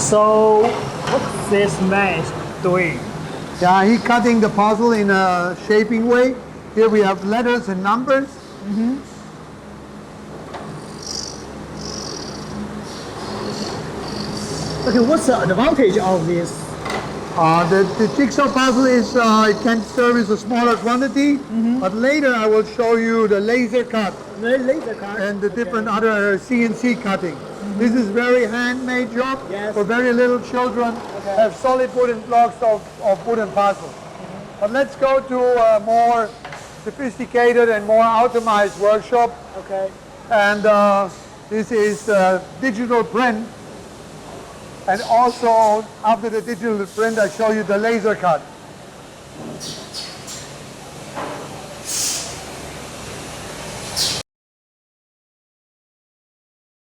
So, what's this man doing? Yeah, he cutting the puzzle in a shaping way. Here we have letters and numbers. Okay, what's the advantage of this? The jigsaw puzzle is it can service a smaller quantity, but later I will show you the laser cut Laser cut. and the different other CNC cutting. This is very handmade job for very little children. Have solid wooden blocks of wooden puzzle. But let's go to a more sophisticated and more optimized workshop. Okay. And this is digital print. And also after the digital print, I show you the laser cut.